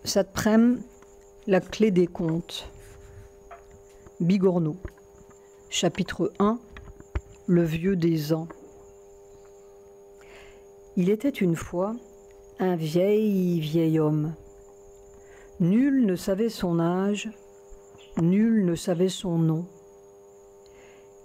Satprem, la clé des contes. Bigorneau. Chapitre 1. Le vieux des ans. Il était une fois un vieil homme. Nul ne savait son âge, nul ne savait son nom.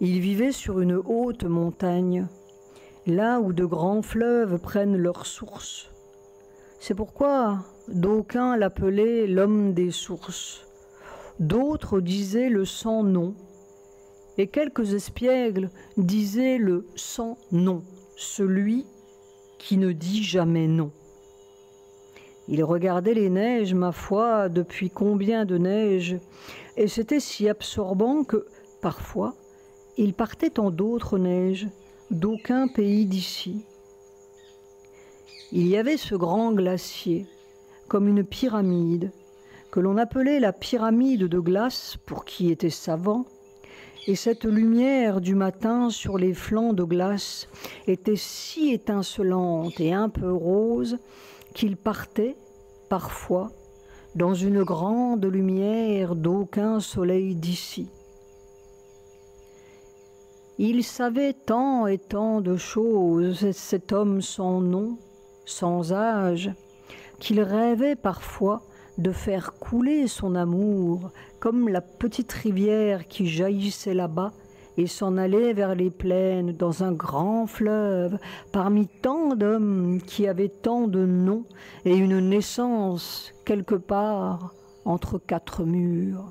Il vivait sur une haute montagne, là où de grands fleuves prennent leur source. C'est pourquoi d'aucuns l'appelaient l'homme des sources, d'autres disaient le sans nom, et quelques espiègles disaient le sans nom, celui qui ne dit jamais non. Il regardait les neiges, ma foi, depuis combien de neiges, et c'était si absorbant que, parfois, il partait en d'autres neiges, d'aucun pays d'ici. Il y avait ce grand glacier, comme une pyramide, que l'on appelait la pyramide de glace pour qui était savant, et cette lumière du matin sur les flancs de glace était si étincelante et un peu rose qu'il partait, parfois, dans une grande lumière d'aucun soleil d'ici. Il savait tant et tant de choses, cet homme sans nom, sans âge, qu'il rêvait parfois de faire couler son amour comme la petite rivière qui jaillissait là-bas et s'en allait vers les plaines dans un grand fleuve parmi tant d'hommes qui avaient tant de noms et une naissance quelque part entre quatre murs.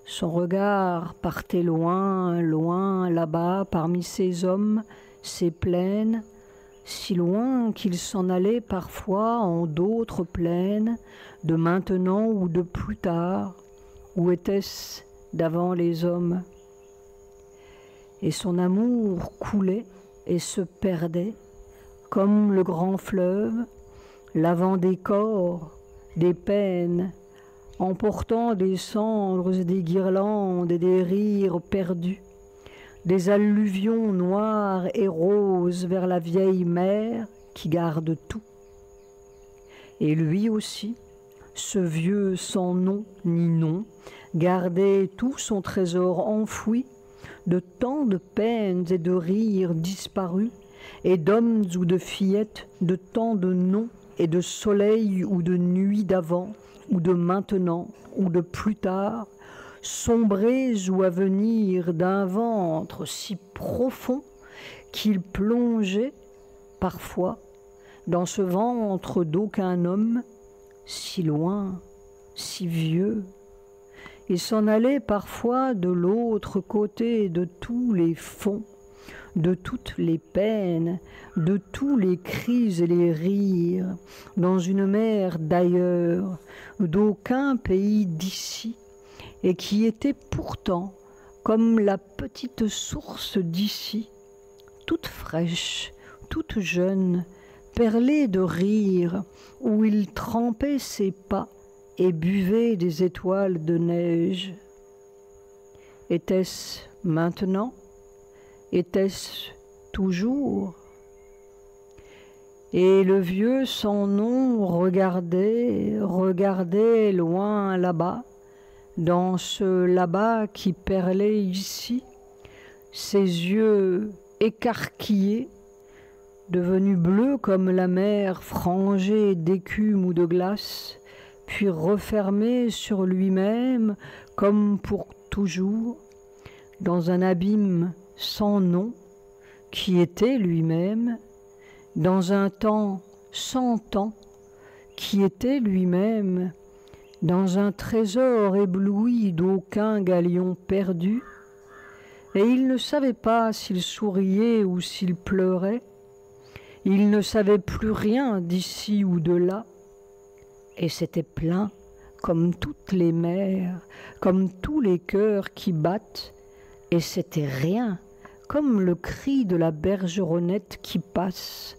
Son regard partait loin, loin là-bas parmi ces hommes, ces plaines, si loin qu'il s'en allait parfois en d'autres plaines, de maintenant ou de plus tard, où était-ce d'avant les hommes? Et son amour coulait et se perdait, comme le grand fleuve, lavant des corps, des peines, emportant des cendres et des guirlandes et des rires perdus, des alluvions noires et roses vers la vieille mer qui garde tout. Et lui aussi, ce vieux sans nom ni nom, gardait tout son trésor enfoui de tant de peines et de rires disparus, et d'hommes ou de fillettes, de tant de noms et de soleil ou de nuit d'avant, ou de maintenant, ou de plus tard, sombrés ou à venir d'un ventre si profond qu'il plongeait, parfois, dans ce ventre d'aucun homme, si loin, si vieux, et s'en allait parfois de l'autre côté de tous les fonds, de toutes les peines, de tous les cris et les rires, dans une mer d'ailleurs, d'aucun pays d'ici, et qui était pourtant comme la petite source d'ici, toute fraîche, toute jeune, perlée de rire, où il trempait ses pas et buvait des étoiles de neige. Était-ce maintenant? Était-ce toujours? Et le vieux sans nom regardait loin là-bas, dans ce là-bas qui perlait ici, ses yeux écarquillés, devenus bleus comme la mer frangée d'écume ou de glace, puis refermés sur lui-même comme pour toujours, dans un abîme sans nom qui était lui-même, dans un temps sans temps qui était lui-même, dans un trésor ébloui d'aucun galion perdu, et il ne savait pas s'il souriait ou s'il pleurait, il ne savait plus rien d'ici ou de là, et c'était plein, comme toutes les mers, comme tous les cœurs qui battent, et c'était rien, comme le cri de la bergeronnette qui passe,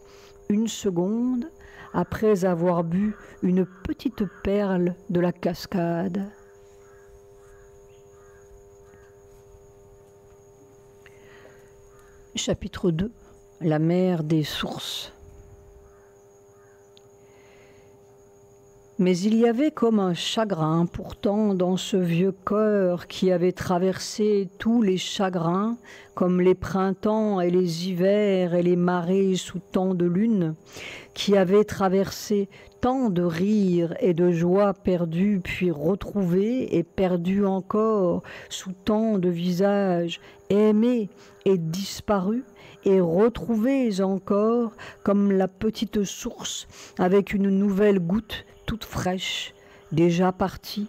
une seconde, après avoir bu une petite perle de la cascade. Chapitre 2. La mer des sources. Mais il y avait comme un chagrin pourtant dans ce vieux cœur qui avait traversé tous les chagrins, comme les printemps et les hivers et les marées sous tant de lune, qui avait traversé tant de rires et de joies perdus puis retrouvés et perdus encore sous tant de visages aimés et disparus et retrouvés encore comme la petite source avec une nouvelle goutte toute fraîche, déjà partie,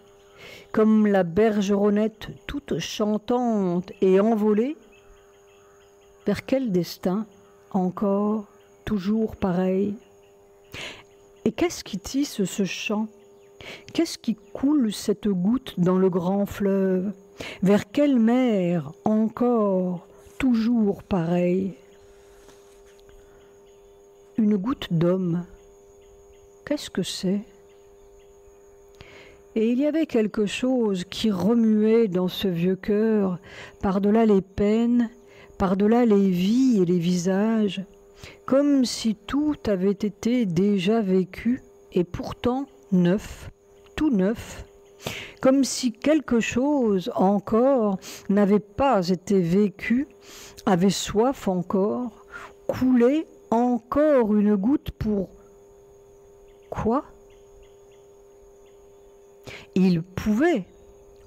comme la bergeronnette toute chantante et envolée. Vers quel destin encore, toujours pareil? Et qu'est-ce qui tisse ce chant? Qu'est-ce qui coule cette goutte dans le grand fleuve? Vers quelle mer encore, toujours pareil? Une goutte d'homme, qu'est-ce que c'est? Et il y avait quelque chose qui remuait dans ce vieux cœur, par-delà les peines, par-delà les vies et les visages, comme si tout avait été déjà vécu, et pourtant neuf, tout neuf, comme si quelque chose encore n'avait pas été vécu, avait soif encore, coulait encore une goutte pour quoi? Il pouvait,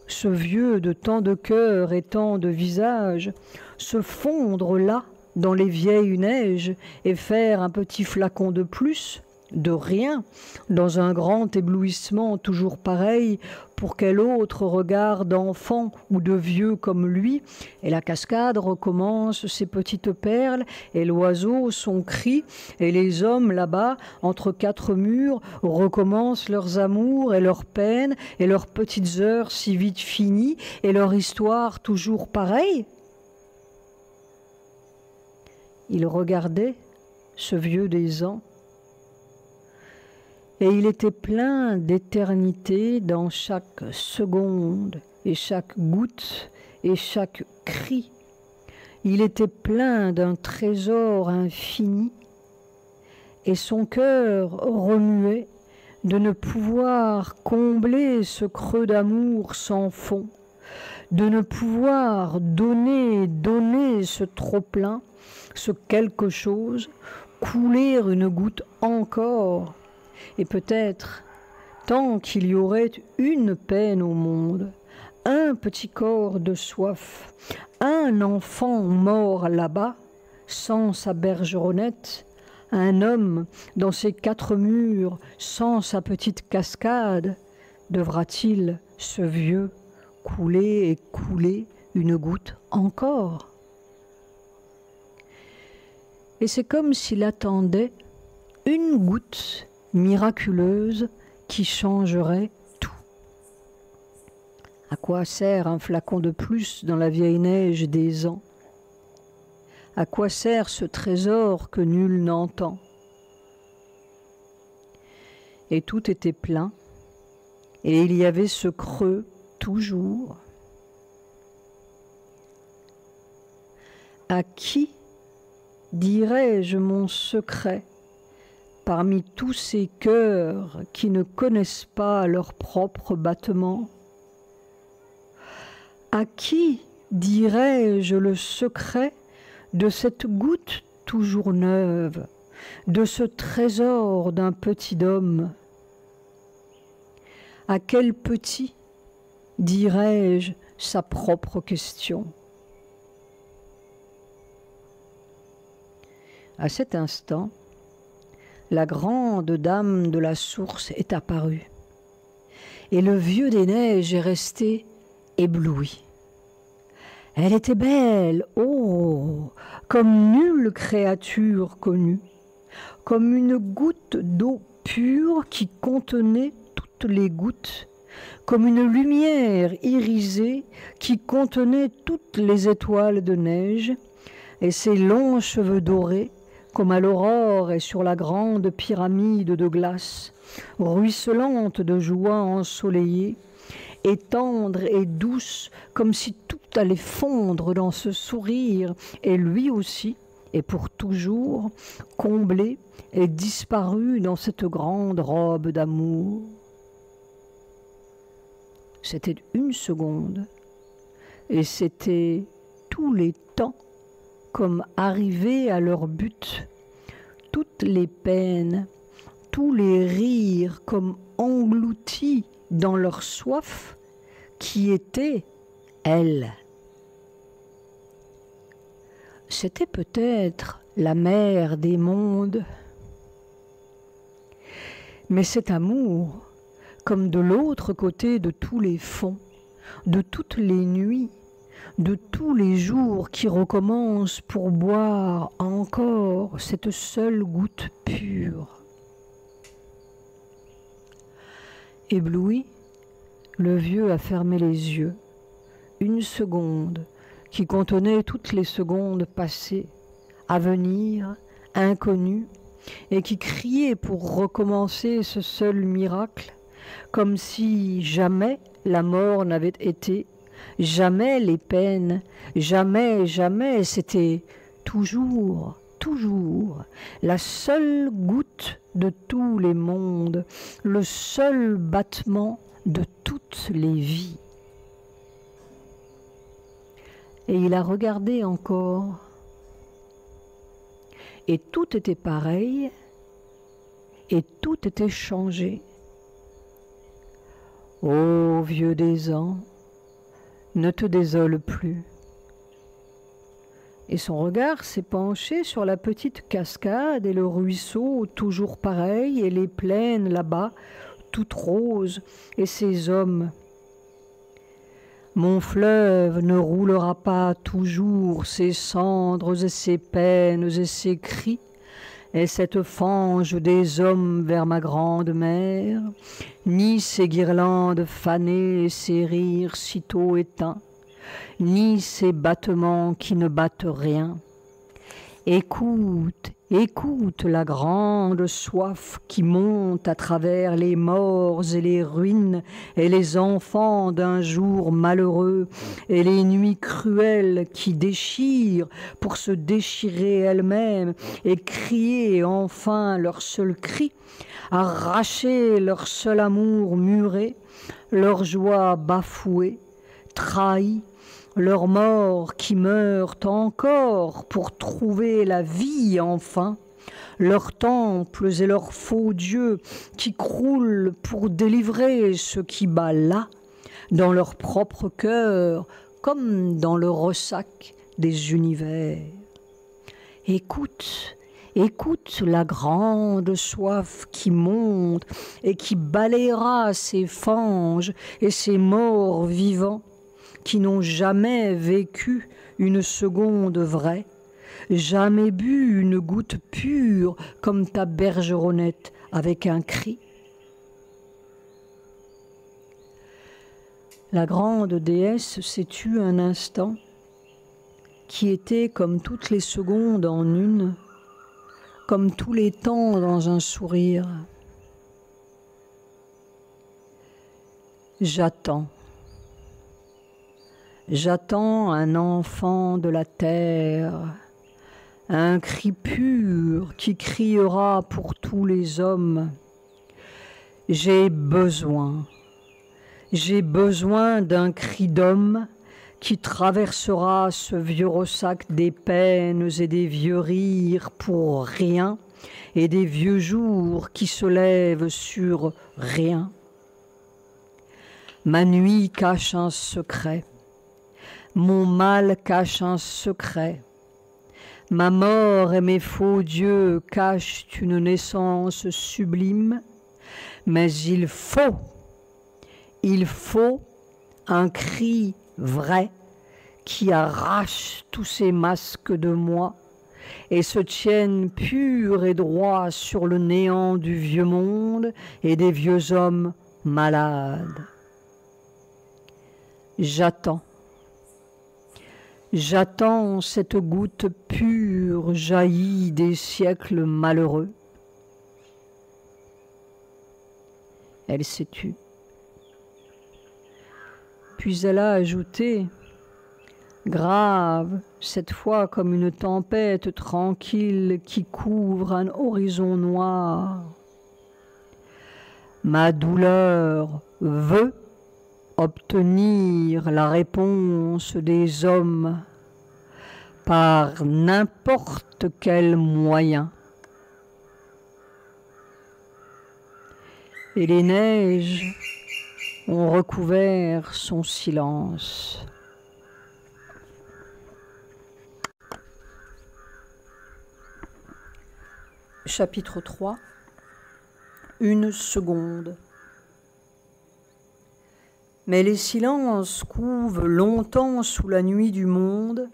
ce vieux de tant de cœurs et tant de visages, se fondre là, dans les vieilles neiges, et faire un petit flacon de plus, de rien, dans un grand éblouissement toujours pareil, pour quel autre regard d'enfant ou de vieux comme lui, et la cascade recommence ses petites perles, et l'oiseau son cri, et les hommes là-bas, entre quatre murs, recommencent leurs amours et leurs peines, et leurs petites heures si vite finies, et leur histoire toujours pareille. Il regardait ce vieux des ans, et il était plein d'éternité dans chaque seconde et chaque goutte et chaque cri. Il était plein d'un trésor infini, et son cœur remuait de ne pouvoir combler ce creux d'amour sans fond, de ne pouvoir donner ce trop-plein, ce quelque chose, couler une goutte encore, et peut-être, tant qu'il y aurait une peine au monde, un petit corps de soif, un enfant mort là-bas, sans sa bergeronnette, un homme dans ses quatre murs, sans sa petite cascade, devra-t-il, ce vieux, couler et couler une goutte encore? Et c'est comme s'il attendait une goutte miraculeuse qui changerait tout. À quoi sert un flacon de plus dans la vieille neige des ans? À quoi sert ce trésor que nul n'entend? Et tout était plein, et il y avait ce creux toujours. À qui dirais-je mon secret parmi tous ces cœurs qui ne connaissent pas leur propre battement? À qui dirais-je le secret de cette goutte toujours neuve, de ce trésor d'un petit homme? À quel petit dirais-je sa propre question? À cet instant, la grande dame de la source est apparue, et le vieux des neiges est resté ébloui. Elle était belle, oh, comme nulle créature connue, comme une goutte d'eau pure qui contenait toutes les gouttes, comme une lumière irisée qui contenait toutes les étoiles de neige, et ses longs cheveux dorés, comme à l'aurore et sur la grande pyramide de glace, ruisselante de joie ensoleillée, et tendre et douce, comme si tout allait fondre dans ce sourire, et lui aussi, et pour toujours, comblé et disparu dans cette grande robe d'amour. C'était une seconde. Et c'était tous les temps comme arrivés à leur but, toutes les peines, tous les rires comme engloutis dans leur soif qui était elle. C'était peut-être la mère des mondes, mais cet amour, comme de l'autre côté de tous les fonds, de toutes les nuits, de tous les jours qui recommencent pour boire encore cette seule goutte pure. Ébloui, le vieux a fermé les yeux. Une seconde qui contenait toutes les secondes passées, à venir, inconnues, et qui criait pour recommencer ce seul miracle, comme si jamais la mort n'avait été, jamais les peines, jamais, jamais, c'était toujours, toujours, la seule goutte de tous les mondes, le seul battement de toutes les vies. Et il a regardé encore, et tout était pareil, et tout était changé. Ô vieux des ans, ne te désole plus. Et son regard s'est penché sur la petite cascade et le ruisseau toujours pareil, et les plaines là-bas, toutes roses, et ces hommes. Mon fleuve ne roulera pas toujours ses cendres et ses peines et ses cris, et cette fange des hommes vers ma grande mer, ni ces guirlandes fanées et ces rires sitôt éteints, ni ces battements qui ne battent rien. Écoute, écoute la grande soif qui monte à travers les morts et les ruines et les enfants d'un jour malheureux et les nuits cruelles qui déchirent pour se déchirer elles-mêmes et crier enfin leur seul cri, arracher leur seul amour muré, leur joie bafouée, trahie, leurs morts qui meurent encore pour trouver la vie enfin, leurs temples et leurs faux dieux qui croulent pour délivrer ce qui bat là, dans leur propre cœur, comme dans le ressac des univers. Écoute, écoute la grande soif qui monte et qui balayera ces fanges et ces morts vivants, qui n'ont jamais vécu une seconde vraie, jamais bu une goutte pure comme ta bergeronnette avec un cri. La grande déesse s'est tue un instant, qui était comme toutes les secondes en une, comme tous les temps dans un sourire. J'attends. J'attends un enfant de la terre, un cri pur qui criera pour tous les hommes. J'ai besoin d'un cri d'homme qui traversera ce vieux ressac des peines et des vieux rires pour rien et des vieux jours qui se lèvent sur rien. Ma nuit cache un secret. Mon mal cache un secret. Ma mort et mes faux dieux cachent une naissance sublime, mais il faut un cri vrai qui arrache tous ces masques de moi et se tienne pur et droit sur le néant du vieux monde et des vieux hommes malades. J'attends cette goutte pure jaillie des siècles malheureux. Elle s'est tue. Puis elle a ajouté, grave, cette fois comme une tempête tranquille qui couvre un horizon noir. Ma douleur veut obtenir la réponse des hommes par n'importe quel moyen. Et les neiges ont recouvert son silence. Chapitre 3. Une seconde. Mais les silences couvent longtemps sous la nuit du monde,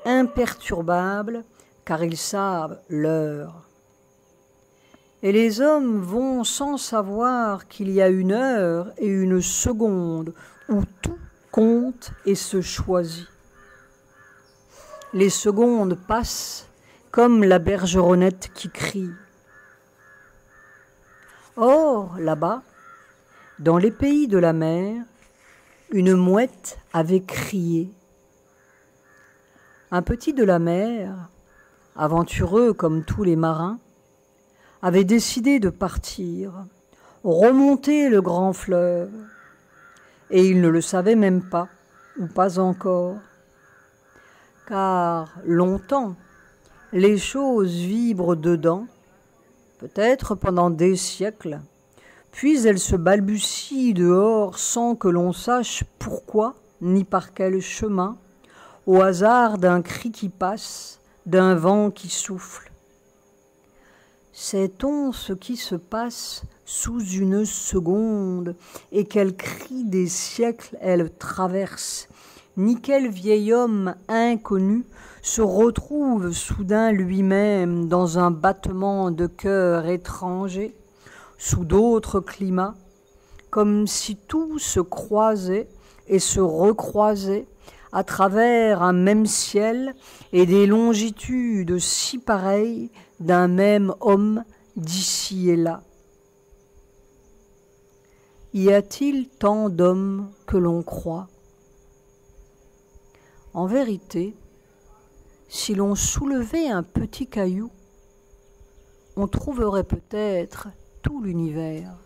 imperturbables, car ils savent l'heure. Et les hommes vont sans savoir qu'il y a une heure et une seconde où tout compte et se choisit. Les secondes passent comme la bergeronnette qui crie. Or, là-bas, dans les pays de la mer, une mouette avait crié. Un petit de la mer, aventureux comme tous les marins, avait décidé de partir, remonter le grand fleuve, et il ne le savait même pas, ou pas encore, car longtemps, les choses vibrent dedans, peut-être pendant des siècles, puis elles se balbutient dehors sans que l'on sache pourquoi ni par quel chemin, au hasard d'un cri qui passe, d'un vent qui souffle. Sait-on ce qui se passe sous une seconde et quel cri des siècles elle traverse, ni quel vieil homme inconnu se retrouve soudain lui-même dans un battement de cœur étranger, sous d'autres climats, comme si tout se croisait et se recroisait à travers un même ciel et des longitudes si pareilles d'un même homme d'ici et là. Y a-t-il tant d'hommes que l'on croit? En vérité, si l'on soulevait un petit caillou, on trouverait peut-être tout l'univers.